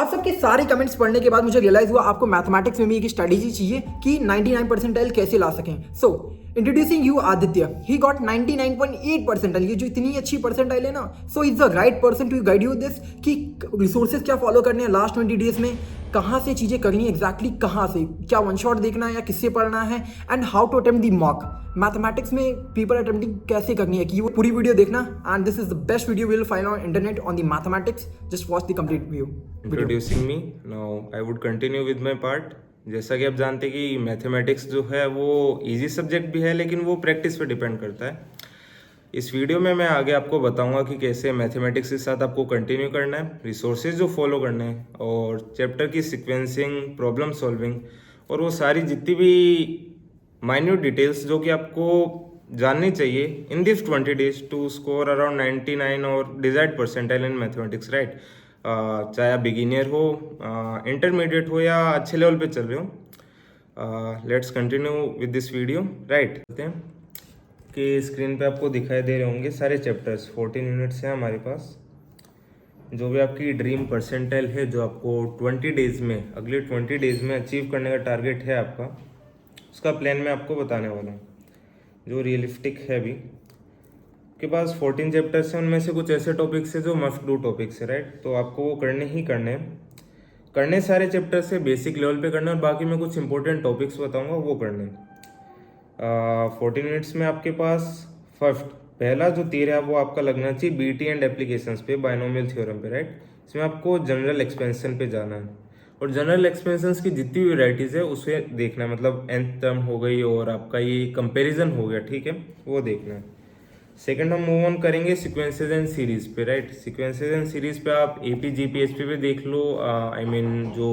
आप सबके सारे कमेंट्स पढ़ने के बाद मुझे रियलाइज हुआ आपको मैथमेटिक्स में भी एक स्ट्रेटेजी चाहिए कि 99 परसेंटाइल कैसे ला सकें। So introducing you Aditya, he got 99.8 percentile. ये जो इतनी अच्छी परसेंटाइल है ना, so is the right person to guide you this कि रिसोर्सेज क्या फॉलो करने हैं लास्ट 20 डेज में, कहाँ से चीज़ें करनी है एग्जैक्टली, कहाँ से क्या वन शॉट देखना है या किससे पढ़ना है, and how to attempt the mock. Mathematics में पेपर अटेम्प्टिंग कैसे करनी है, कि वो पूरी वीडियो देखना, and this is the best video will find on internet on the mathematics. Just watch the complete view. Introducing me now I would continue with my part. जैसा कि आप जानते हैं कि मैथमेटिक्स जो है वो इजी सब्जेक्ट भी है, लेकिन वो प्रैक्टिस पे डिपेंड करता है। इस वीडियो में मैं आगे आपको बताऊंगा कि कैसे मैथमेटिक्स के साथ आपको कंटिन्यू करना है, रिसोर्सेज जो फॉलो करने हैं, और चैप्टर की सीक्वेंसिंग, प्रॉब्लम सॉल्विंग, और वो सारी जितनी भी माइन्यूट डिटेल्स जो कि आपको जाननी चाहिए in this 20 days to score around 99 और desired percentile in mathematics, right. चाहे आप बिगिनियर हो, इंटरमीडिएट हो या अच्छे लेवल पे चल रहे हो। Let's continue with this video, right. कि स्क्रीन पे आपको दिखाई दे रहे होंगे सारे चैप्टर्स। 14 यूनिट्स हैं हमारे पास। जो भी आपकी ड्रीम परसेंटाइल है, जो आपको 20 डेज में, अगले 20 डेज में अचीव करने का टारगेट है आपका, उसका प्लान मैं आपको बताने वाला हूँ, जो रियलिस्टिक है भी। के पास 14 चैप्टर्स हैं, उनमें से कुछ ऐसे टॉपिक्स है जो मस्ट डू टॉपिक्स है, राइट। तो आपको वो करने ही करने हैं। करने सारे चैप्टर से बेसिक लेवल पे करना, और बाकी मैं कुछ इंपॉर्टेंट टॉपिक्स बताऊंगा वो करने। 14 मिनट्स में आपके पास पहला जो तीर है वो आपका लगना चाहिए बीटी एंड एप्लीकेशंस पे, बाइनोमियल थ्योरम पे, राइट। इसमें आपको जनरल एक्सपेंशन पे जाना है, और जनरल एक्सपेंशंस की जितनी भी वेराइटीज़ है उसे देखना है। मतलब nth टर्म हो गई और आपका ये कंपैरिजन हो गया, ठीक है, वो देखना है। सेकंड हम मूव ऑन करेंगे सीक्वेंसेज एंड सीरीज पे, राइट। सीक्वेंसेज एंड सीरीज पे आप एपी जीपीएसपी पे देख लो। आई मीन जो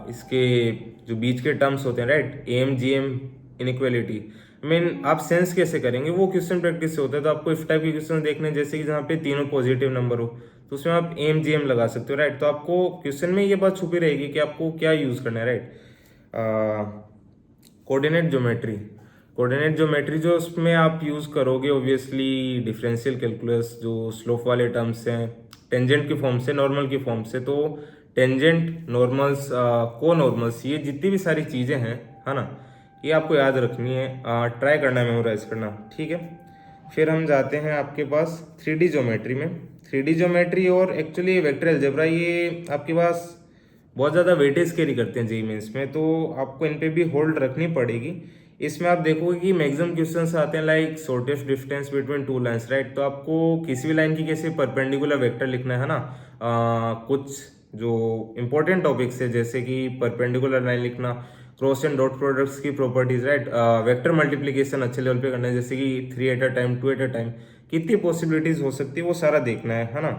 इसके जो बीच के टर्म्स होते हैं, right, M G M inequality, I mean आप सेंस कैसे करेंगे, वो क्वेश्चन प्रैक्टिस से होता है। तो आपको इस टाइप के क्वेश्चन देखने, जैसे कि जहाँ पे तीनों पॉजिटिव नंबर हो, तो उसमें आप एम जी एम लगा सकते हो, राइट। तो आपको क्वेश्चन में ये बात छुपी रहेगी कि आपको क्या यूज करना है, right. Coordinate geometry, coordinate geometry जो उसमें आप यूज करोगे, ऑब्वियसली डिफरेंशियल कैलकुलस, जो स्लोप वाले टर्म्स हैं, टेंजेंट की फॉर्म से, नॉर्मल की फॉर्म से। तो टेंजेंट, नॉर्मल्स, को नॉर्मल्स, ये जितनी भी सारी चीजें हैं, है ना, ये आपको याद रखनी है, ट्राई करना है, मेमोराइज करना, ठीक है। फिर हम जाते हैं आपके पास 3D ज्योमेट्री में। 3D ज्योमेट्री और एक्चुअली वेक्टर अलजेब्रा, ये आपके पास बहुत ज़्यादा वेटेज कैरी करते हैं जेईई मेंस में, तो आपको इन पे भी होल्ड रखनी पड़ेगी। इसमें आप देखोगे कि मैक्सिमम क्वेश्चंस आते हैं like shortest distance between two lines, right. तो आपको किसी भी लाइन की कैसे परपेंडिकुलर वेक्टर लिखना है ना। कुछ जो इंपॉर्टेंट टॉपिक्स है, जैसे कि परपेंडिकुलर लाइन लिखना, क्रॉस एंड डॉट प्रोडक्ट्स की प्रॉपर्टीज, राइट। वेक्टर मल्टीप्लीकेशन अच्छे लेवल पे करना है, जैसे कि 3 at a time, 2 at a time, कितनी पॉसिबिलिटीज हो सकती है वो सारा देखना है ना।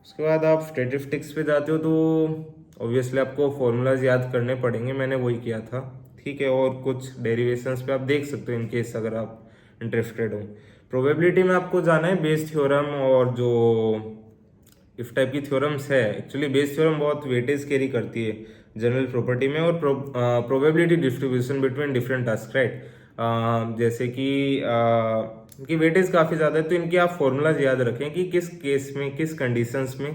उसके बाद आप स्टैटिस्टिक्स पे जाते हो, तो ऑब्वियसली आपको फॉर्मूलाज याद करने पड़ेंगे, मैंने वही किया था, ठीक है। और कुछ डेरिवेशंस पे आप देख सकते हो इन केस अगर आप इंटरेस्टेड हो। प्रोबेबिलिटी में आपको जाना है बेस थ्योरम, और जो इस टाइप की थ्योरम्स है, एक्चुअली बेस थ्योरम बहुत वेटेज कैरी करती है जनरल प्रॉपर्टी में, और probability distribution between different task, right. जैसे कि इनकी वेटेज काफ़ी ज़्यादा है, तो इनके आप फॉर्मूलाज याद रखें कि किस केस में, किस कंडीशंस में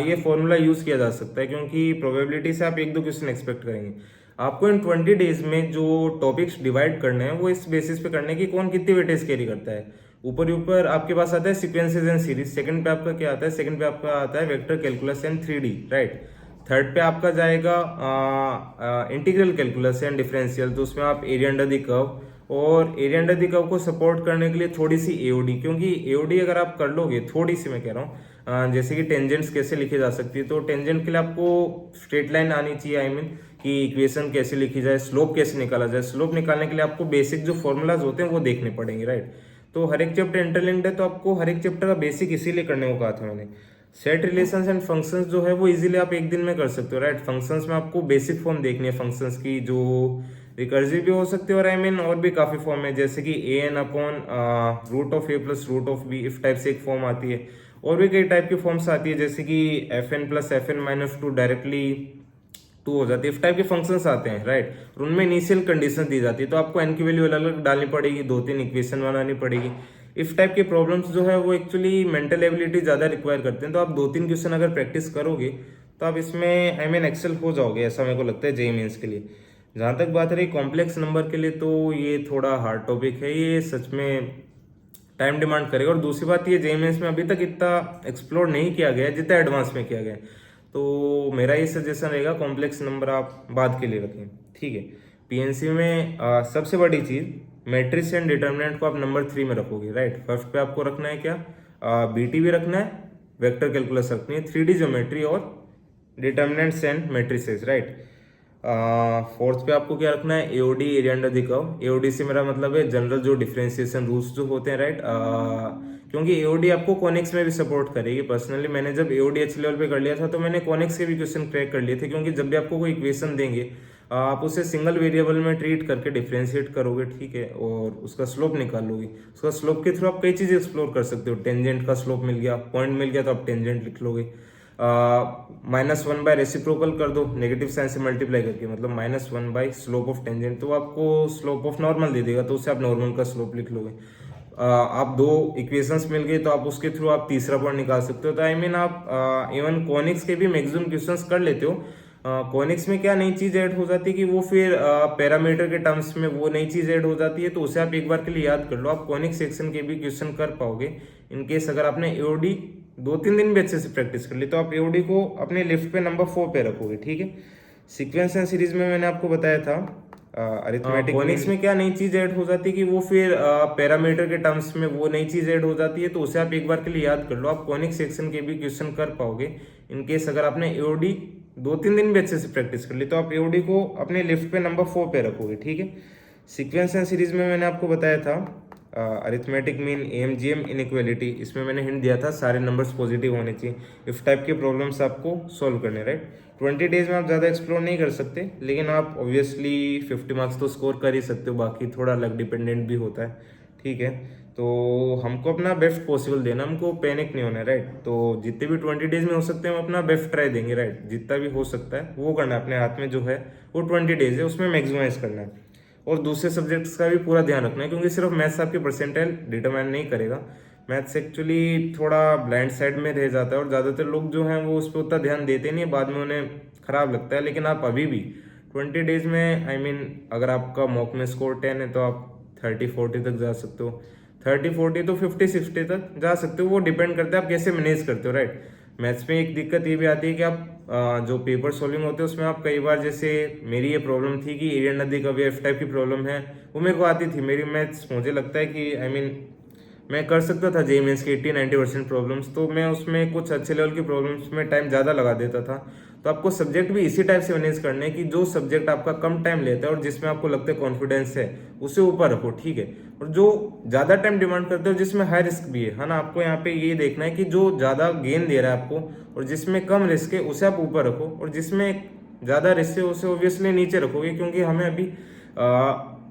ये फॉर्मूला यूज़ किया जा सकता है, क्योंकि प्रोबेबिलिटी से आप 1-2 क्वेश्चन एक्सपेक्ट करेंगे। आपको इन 20 डेज में जो टॉपिक्स डिवाइड करने हैं वो इस बेसिस पे करने की कौन कितनी वेटेज कैरी करता है। ऊपर आपके पास आता है सीक्वेंसेज एंड सीरीज। सेकंड पे आपका क्या आता है, सेकंड पे आपका आता है vector calculus and 3D, right. Third पे आपका जाएगा इंटीग्रल कैलकुलस एंड डिफरेंशियल, तो उसमें आप एरिया अंडर द कर्व, और एरिया अंडर द कर्व को सपोर्ट करने के लिए थोड़ी सी एओडी, क्योंकि एओडी अगर आप कर लोगे, थोड़ी सी मैं कह रहा हूँ, जैसे कि टेंजेंट्स कैसे लिखी जा सकती है, तो टेंजेंट के लिए आपको स्ट्रेट लाइन आनी चाहिए, आई मीन कि इक्वेशन कैसे लिखी जाए, स्लोप कैसे निकाला जाए। स्लोप निकालने के लिए आपको बेसिक जो फॉर्मूलाज होते हैं वो देखने पड़ेंगे, राइट। तो हर एक चैप्टर इंटरलिंक्ड है, तो आपको हर एक चैप्टर का बेसिक इसीलिए करने को कहा था मैंने। सेट रिलेशंस एंड फंक्शंस जो है वो इजीली आप एक दिन में कर सकते हो, राइट। फंक्शंस में आपको बेसिक फॉर्म देखनी है फंक्शंस की, जो रिकर्सिव भी हो सकती है, और आई मीन और भी काफी फॉर्म है, जैसे कि an upon root of a plus root of b, इस टाइप से एक फॉर्म आती है। और भी कई टाइप की फॉर्म्स आती है, जैसे कि fn plus fn minus 2 directly 2 हो जाती है। इस टाइप के फंक्शंस आते हैं, राइट। और उनमें इनिशियल कंडीशन दी जाती है, तो आपको n की वैल्यू अलग अलग डालनी पड़ेगी, 2-3 इक्वेशन बनानी पड़ेगी। इस टाइप के प्रॉब्लम्स जो है वो एक्चुअली मेंटल एबिलिटी ज़्यादा रिक्वायर करते हैं, तो आप 2-3 क्वेश्चन अगर प्रैक्टिस करोगे तो आप इसमें एक्सेल हो जाओगे, ऐसा मेरे को लगता है जेईई मेंस के लिए। जहाँ तक बात रही कॉम्प्लेक्स नंबर के लिए, तो ये थोड़ा हार्ड टॉपिक है, ये सच में टाइम डिमांड करेगा। और दूसरी बात ये जेईई मेंस में अभी तक इतना एक्सप्लोर नहीं किया गया है जितना एडवांस में किया गया है। तो मेरा ये सजेशन रहेगा कॉम्प्लेक्स नंबर आप बाद के लिए रखें, ठीक है। पीएनसी में सबसे बड़ी चीज़ मैट्रिक्स एंड डिटर्मिनेंट को आप नंबर 3 में रखोगे, राइट। फर्स्ट पे आपको रखना है क्या, बीटी भी रखना है, वेक्टर कैलकुलस रखनी है, 3D ज्योमेट्री और determinants and matrices, right. Fourth पे आपको क्या रखना है, AOD, area under the curve. AOD से मेरा मतलब है जनरल जो डिफरेंशिएशन रूल्स जो होते हैं, राइट। क्योंकि एओडी आपको कॉनिक्स में भी सपोर्ट करेगी। पर्सनली मैंने जब एओडी अच्छे लेवल पे कर लिया था तो मैंने कॉनिक्स के भी क्वेश्चन क्रैक कर लिए थे, क्योंकि जब भी आपको कोई इक्वेशन देंगे आप उसे सिंगल वेरिएबल में ट्रीट करके डिफ्रेंशिएट करोगे, ठीक है, और उसका स्लोप निकालोगे। उसका स्लोप के थ्रू आप कई चीज़ एक्सप्लोर कर सकते हो। टेंजेंट का स्लोप मिल गया, पॉइंट मिल गया तो आप टेंजेंट लिख लोगे। -1 बाय रेसिप्रोकल कर दो नेगेटिव साइन से मल्टीप्लाई करके, मतलब -1 बाय स्लोप ऑफ टेंजेंट, तो आपको स्लोप ऑफ नॉर्मल दे देगा, तो उससे आप नॉर्मल का स्लोप लिख लोगे। आप दो इक्वेशंस मिल गए तो आप उसके थ्रू आप तीसरा पॉइंट निकाल सकते हो। तो आप इवन कॉनिक्स के भी मैक्सिमम क्वेश्चंस कर लेते हो। कॉनिक्स में क्या नई चीज ऐड हो जाती है कि वो फिर पैरामीटर के टर्म्स में वो नई चीज ऐड हो जाती है, तो उसे आप एक बार के लिए याद कर लो। आप कॉनिक्स सेक्शन के भी क्वेश्चन कर पाओगे इनकेस अगर आपने एओडी 2-3 दिन भी अच्छे से प्रैक्टिस कर ली, तो आप एओडी को अपने लिस्ट पे नंबर 4 पे रखोगे, ठीक है। सीक्वेंस एंड सीरीज में मैंने आपको बताया था अरिथमेटिक। कॉनिक्स में क्या नई चीज ऐड हो जाती है कि वो फिर पैरामीटर के टर्म्स में वो नई चीज ऐड हो जाती है, तो उसे आप एक बार के लिए याद कर लो। आप कॉनिक्स सेक्शन के भी क्वेश्चन कर पाओगे इनकेस अगर आपने एओडी 2-3 दिन भी अच्छे से प्रैक्टिस कर ली, तो आप एओडी को अपने लिस्ट पे नंबर 4 पे रखोगे, ठीक है। सीक्वेंस एंड सीरीज में मैंने आपको बताया था अरिथमेटिक मीन, एमजीएम, इनइक्वालिटी। इसमें मैंने हिंट दिया था सारे नंबर्स पॉजिटिव होने चाहिए। इस टाइप के प्रॉब्लम्स आपको सॉल्व करने, राइट। 20 डेज में आप ज़्यादा एक्सप्लोर नहीं कर सकते, लेकिन आप ऑब्वियसली 50 मार्क्स तो स्कोर कर ही सकते हो। बाकी थोड़ा लक डिपेंडेंट भी होता है, ठीक है। तो हमको अपना बेस्ट पॉसिबल देना, हमको पैनिक नहीं होना है, राइट। तो जितने भी 20 डेज में हो सकते हैं हम अपना बेस्ट ट्राई देंगे, राइट। जितना भी हो सकता है वो करना है, अपने हाथ में जो है वो 20 डेज है उसमें मैक्सिमाइज करना है। और दूसरे सब्जेक्ट्स का भी पूरा ध्यान रखना है, क्योंकि सिर्फ मैथ्स आपकी परसेंटाइल डिटरमाइन नहीं करेगा। मैथ्स एक्चुअली थोड़ा ब्लाइंड साइड में रह जाता है और ज़्यादातर लोग जो हैं वो उस पर उतना ध्यान देते नहीं है, बाद में उन्हें खराब लगता है। लेकिन आप अभी भी 20 डेज में अगर आपका मॉक में स्कोर 10 है तो आप 30-40 तक जा सकते हो, 30-40 तो 50-60 तक जा सकते हो। वो डिपेंड करता है आप कैसे मैनेज करते हो, राइट। मैथ्स में एक दिक्कत ये भी आती है कि आप जो पेपर सॉल्विंग होते हैं उसमें आप कई बार, जैसे मेरी ये प्रॉब्लम थी कि एरिया नदी का वेव टाइप की प्रॉब्लम है, वो मेरे को आती थी। मेरी मैथ्स मुझे लगता है कि मैं कर सकता था जेईई मेंस की 80-90% प्रॉब्लम्स, तो मैं उसमें कुछ अच्छे लेवल की प्रॉब्लम्स में टाइम ज़्यादा लगा देता था। तो आपको सब्जेक्ट भी इसी टाइप से मैनेज करने हैं कि जो सब्जेक्ट आपका कम टाइम लेता है और जिसमें आपको लगता है कॉन्फिडेंस है उसे ऊपर रखो, ठीक है। और जो ज़्यादा टाइम डिमांड करते हो जिसमें हाई रिस्क भी है ना, आपको यहाँ पे ये देखना है कि जो ज़्यादा गेन दे रहा है आपको और जिसमें कम रिस्क है उसे आप ऊपर रखो, और जिसमें ज़्यादा रिस्क है उसे ऑब्वियसली नीचे रखोगे, क्योंकि हमें अभी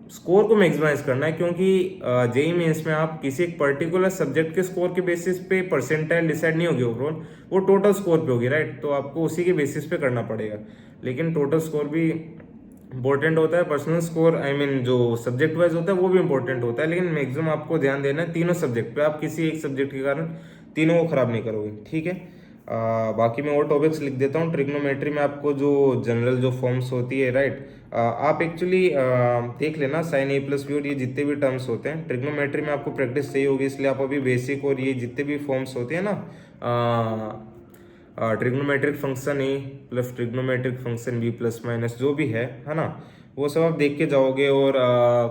स्कोर को मैक्सिमाइज करना है। क्योंकि जेईई मेंस में आप किसी एक पर्टिकुलर सब्जेक्ट के स्कोर के बेसिस पे परसेंटाइल डिसाइड नहीं होगी ओवरऑल, वो टोटल स्कोर पे होगी, राइट। तो आपको उसी के बेसिस पे करना पड़ेगा। लेकिन टोटल स्कोर भी इंपॉर्टेंट होता है, पर्सनल स्कोर जो सब्जेक्ट वाइज होता है वो भी इंपॉर्टेंट होता है, लेकिन मैक्सिमम आपको ध्यान देना है तीनों सब्जेक्ट पे। आप किसी एक सब्जेक्ट के कारण तीनों को खराब नहीं करोगे, ठीक है। बाकी मैं और टॉपिक्स लिख देता हूँ। ट्रिग्नोमेट्री में आपको जो जनरल जो फॉर्म्स होती है, राइट, आप एक्चुअली देख लेना साइन ए प्लस बी और ये जितने भी टर्म्स होते हैं ट्रिग्नोमेट्री में आपको प्रैक्टिस चाहिए होगी, इसलिए आप अभी बेसिक और ये जितने भी फॉर्म्स होते हैं ना, trigonometric function a plus trigonometric function b plus minus जो भी है ना, वो सब आप देख के जाओगे। और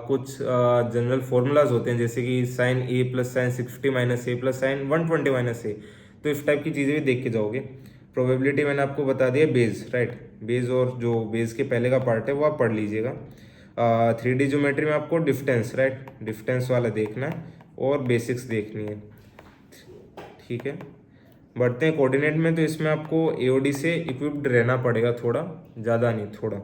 कुछ जनरल फॉर्मूलाज होते हैं, जैसे कि साइन ए प्लस साइन 60 माइनस ए प्लस साइन 120 माइनस ए, तो इस टाइप की चीज़ें भी देख के जाओगे। प्रोबेबिलिटी मैंने आपको बता दिया, बेस, राइट। बेस और जो बेस के पहले का पार्ट है वो आप पढ़ लीजिएगा। 3D ज्योमेट्री में आपको डिफरेंस, राइट, डिफरेंस वाला देखना है और बेसिक्स देखनी है, ठीक है। बढ़ते हैं कोऑर्डिनेट में, तो इसमें आपको एओडी से इक्विप्ड रहना पड़ेगा, थोड़ा ज़्यादा नहीं, थोड़ा।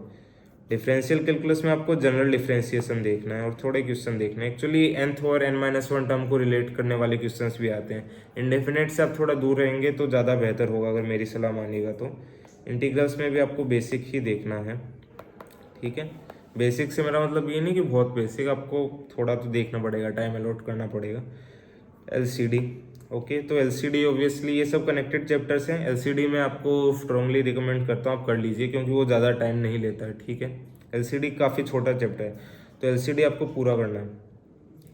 डिफरेंशियल कैलकुलस में आपको जनरल डिफरेंशिएशन देखना है और थोड़े क्वेश्चन देखना है। एक्चुअली nth और n-1 टर्म को रिलेट करने वाले क्वेश्चंस भी आते हैं। इंडेफिनेट से आप थोड़ा दूर रहेंगे तो ज़्यादा बेहतर होगा, अगर मेरी सलाह मानिएगा तो। इंटीग्रल्स में भी आपको बेसिक ही देखना है, ठीक है। बेसिक से मेरा मतलब ये नहीं कि बहुत बेसिक, आपको थोड़ा तो देखना पड़ेगा, टाइम अलॉट करना पड़ेगा। LCD ओके, तो एलसीडी ऑब्वियसली ये सब कनेक्टेड चैप्टर्स हैं। एलसीडी में आपको स्ट्रांगली रिकमेंड करता हूँ आप कर लीजिए, क्योंकि वो ज़्यादा टाइम नहीं लेता है, ठीक है। एलसीडी काफ़ी छोटा चैप्टर है, तो एलसीडी आपको पूरा करना है,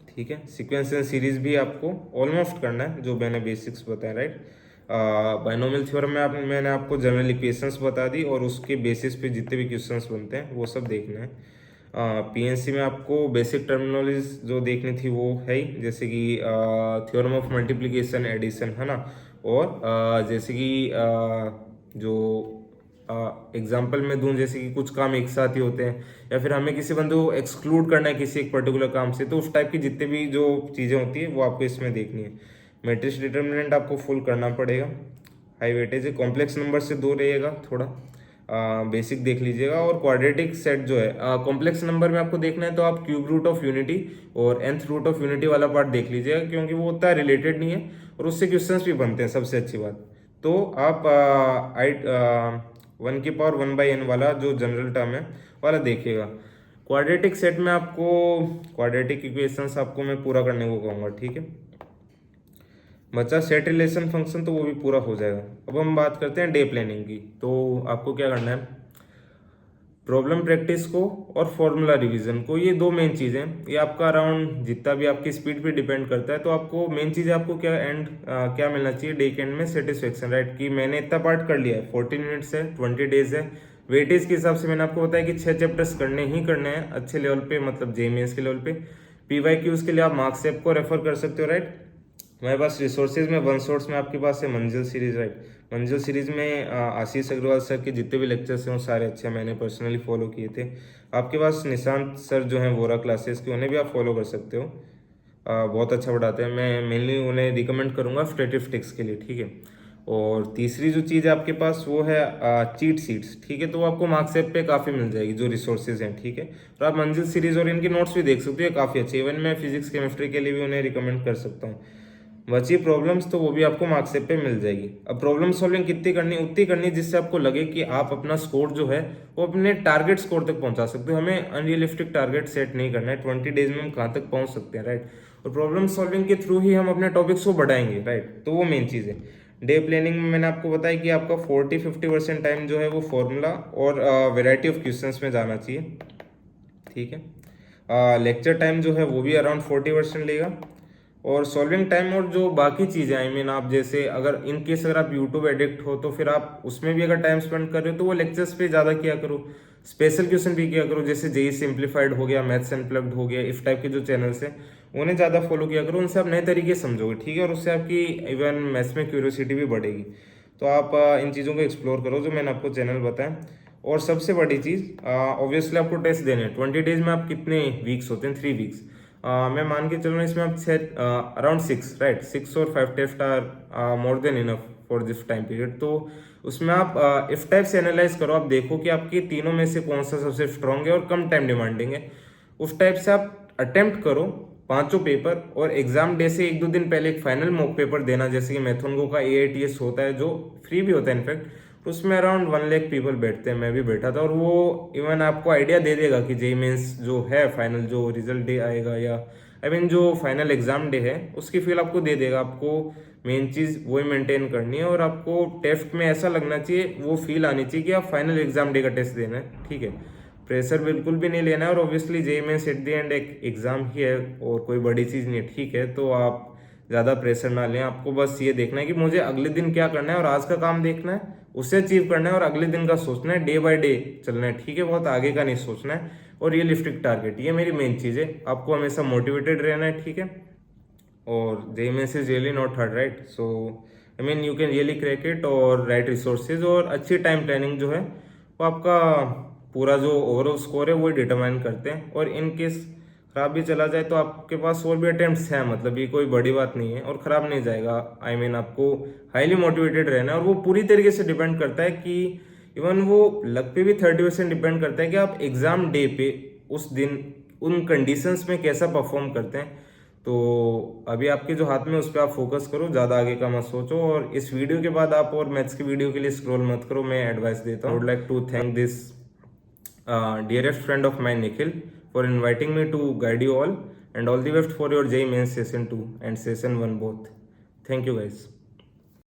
ठीक है। सीक्वेंस एंड सीरीज भी आपको ऑलमोस्ट करना है, जो मैंने बेसिक्स बताया, राइट। बाइनोमियल थ्योरम में मैंने आपको जनरल इक्वेशंस बता दी, और उसके बेसिस पे जितने भी क्वेश्चंस बनते हैं वो सब देखना है। पीएनसी में आपको बेसिक टर्मिनोलॉजी जो देखनी थी वो है ही, जैसे कि थ्योरम ऑफ मल्टीप्लिकेशन, एडिशन, है ना। और जैसे कि जो एग्जाम्पल में दूं, जैसे कि कुछ काम एक साथ ही होते हैं, या फिर हमें किसी बंदे को एक्सक्लूड करना है किसी एक पर्टिकुलर काम से, तो उस टाइप की जितने भी जो चीज़ें होती है वो आपको इसमें देखनी है। मैट्रिक्स डिटर्मिनेंट आपको फुल करना पड़ेगा, हाई वेटेज है। कॉम्प्लेक्स नंबर से दूर रहिएगा थोड़ा, बेसिक देख लीजिएगा। और क्वाड्रेटिक सेट जो है कॉम्प्लेक्स नंबर में आपको देखना है, तो आप क्यूब रूट ऑफ यूनिटी और nth रूट ऑफ यूनिटी वाला पार्ट देख लीजिएगा, क्योंकि वो उतना रिलेटेड नहीं है और उससे क्वेश्चंस भी बनते हैं, सबसे अच्छी बात। तो आप 1^(1/n) वाला जो जनरल टर्म है वाला देखिएगा। क्वाड्रेटिक सेट में आपको क्वाड्रेटिक इक्वेशंस आपको मैं पूरा करने को कहूँगा, ठीक है। बचा सेट रिलेशन फंक्शन, तो वो भी पूरा हो जाएगा। अब हम बात करते हैं डे प्लानिंग की। तो आपको क्या करना है, प्रॉब्लम प्रैक्टिस को और फॉर्मूला रिवीजन को, ये दो मेन चीज़ें। ये आपका अराउंड जितना भी आपकी स्पीड पे डिपेंड करता है। तो आपको मेन चीज़ आपको क्या मिलना चाहिए डे के एंड में, सेटिस्फेक्शन, राइट। कि मैंने इतना पार्ट कर लिया है, 14 मिनट्स है, 20 डेज है। वेटेज के हिसाब से मैंने आपको बताया कि 6 चैप्टर्स करने ही करने हैं अच्छे लेवल पे, मतलब जेईएमएस के लेवल पे। PYQs के लिए आप मार्क्स ऐप को रेफर कर सकते हो, राइट। हमारे पास रिसोर्सेज में वन सोर्स में आपके पास है मंजिल सीरीज, राइट। मंजिल सीरीज में आशीष अग्रवाल सर के जितने भी लेक्चर्स हैं वो सारे अच्छे मैंने पर्सनली फॉलो किए थे। आपके पास निशांत सर जो हैं वोरा क्लासेस के, उन्हें भी आप फॉलो कर सकते हो, बहुत अच्छा पढ़ाते हैं। मैं मेनली उन्हें रिकमेंड करूँगा स्टैटिस्टिक्स के लिए, ठीक है। और तीसरी जो चीज़ आपके पास वो है चीट सीट्स, ठीक है। तो आपको मार्क्स ऐप पे काफ़ी मिल जाएगी जो रिसोर्सेज हैं, ठीक है। और आप मंजिल सीरीज और इनके नोट्स भी देख सकते हो, काफ़ी अच्छे। इवन मैं फिजिक्स केमिस्ट्री के लिए भी उन्हें रिकमेंड कर सकता हूँ। बची प्रॉब्लम्स, तो वो भी आपको मार्क्स पे मिल जाएगी। अब प्रॉब्लम सॉल्विंग कितनी करनी, उतनी करनी जिससे आपको लगे कि आप अपना स्कोर जो है वो अपने टारगेट स्कोर तक पहुंचा सकते हो। हमें अनरियलिस्टिक टारगेट सेट नहीं करना है, 20 डेज में हम कहाँ तक पहुंच सकते हैं, राइट। और प्रॉब्लम सॉल्विंग के थ्रू ही हम अपने टॉपिक्स को बढ़ाएंगे, राइट। तो वो मेन चीज़ है। डे प्लानिंग में मैंने आपको बताया कि आपका 40-50% टाइम जो है वो फॉर्मूला और वेराइटी ऑफ क्वेश्चंस में जाना चाहिए, ठीक है। लेक्चर टाइम जो है वो भी अराउंड 40% लेगा। और सॉल्विंग टाइम और जो बाकी चीज़ें, आई मीन आप जैसे अगर इन केस अगर आप यूट्यूब एडिक्ट हो तो फिर आप उसमें भी अगर टाइम स्पेंड कर रहे हो तो वो लेक्चर्स पे ज़्यादा किया करो। स्पेशल क्वेश्चन भी किया करो, जैसे जेई सिंप्लीफाइड हो गया, मैथ्स अनप्लग्ड हो गया, इस टाइप के जो चैनल्स हैं उन्हें ज़्यादा फॉलो किया करो। उनसे आप नए तरीके समझोगे, ठीक है। और उससे आपकी इवन मैथ्स में क्यूरियोसिटी भी बढ़ेगी। तो आप इन चीज़ों को एक्सप्लोर करो जो मैंने आपको चैनल बताया। और सबसे बड़ी चीज़, ऑब्वियसली आपको टेस्ट देने हैं। 20 डेज में आप कितने वीक्स होते हैं, 3 वीक्स। मैं मान के चल रहा हूँ इसमें आप अराउंड 6, राइट। 6 और 5 test are more than enough for this time period. तो उसमें आप इस टाइप से एनालाइज करो, आप देखो कि आपके तीनों में से कौन सा सबसे स्ट्रांग है और कम टाइम डिमांडिंग है। उस टाइप से आप अटेम्प्ट करो 5 पेपर, और एग्जाम डे से 1-2 दिन पहले एक फाइनल मॉक पेपर देना, जैसे कि मैथोनगो का AITS होता है जो फ्री भी होता है इनफैक्ट। उसमें अराउंड 1 लाख पीपल बैठते हैं, मैं भी बैठा था। और वो इवन आपको आइडिया दे देगा कि जेईई मेंस जो है फाइनल जो रिजल्ट डे आएगा, या आई मीन जो फाइनल एग्जाम डे है उसकी फील आपको दे देगा। आपको मेन चीज़ वही मेंटेन करनी है, और आपको टेस्ट में ऐसा लगना चाहिए, वो फील आनी चाहिए कि आप फाइनल एग्जाम डे का टेस्ट देना है, ठीक है। प्रेशर बिल्कुल भी नहीं लेना है। और obviously JEE Mains at the end एक एग्जाम ही है और कोई बड़ी चीज़ नहीं है, ठीक है। तो आप ज़्यादा प्रेशर ना लें। आपको बस ये देखना है कि मुझे अगले दिन क्या करना है, और आज का काम देखना है, उसे अचीव करना है, और अगले दिन का सोचना है, डे बाय डे चलना है, ठीक है। बहुत आगे का नहीं सोचना है। और रियलिस्टिक टारगेट, ये मेरी मेन चीज़ है। आपको हमेशा मोटिवेटेड रहना है, ठीक है। और JEE Mains is really not hard, right. So I mean you can really crack it. और राइट रिसोर्सेज और अच्छी टाइम प्लानिंग जो है वो आपका पूरा जो ओवरऑल स्कोर है वो डिटरमाइन करते हैं। और इन केस खराब भी चला जाए तो आपके पास और भी अटेम्प्ट्स हैं, मतलब ये कोई बड़ी बात नहीं है, और खराब नहीं जाएगा। आई मीन आपको हाईली मोटिवेटेड रहना है। और वो पूरी तरीके से डिपेंड करता है कि इवन वो लक पे भी 30% डिपेंड करता है कि आप एग्जाम डे पे उस दिन उन कंडीशंस में कैसा परफॉर्म करते हैं। तो अभी आपके जो हाथ में उस पर आप फोकस करो, ज़्यादा आगे का मत सोचो। और इस वीडियो के बाद आप और मैथ्स की वीडियो के लिए स्क्रॉल मत करो, मैं एडवाइस देता हूँ। Would like to thank this dearest friend of mine Nikhil for inviting me to guide you all, and all the best for your JEE Mains Session 2 and Session 1 both. Thank you guys.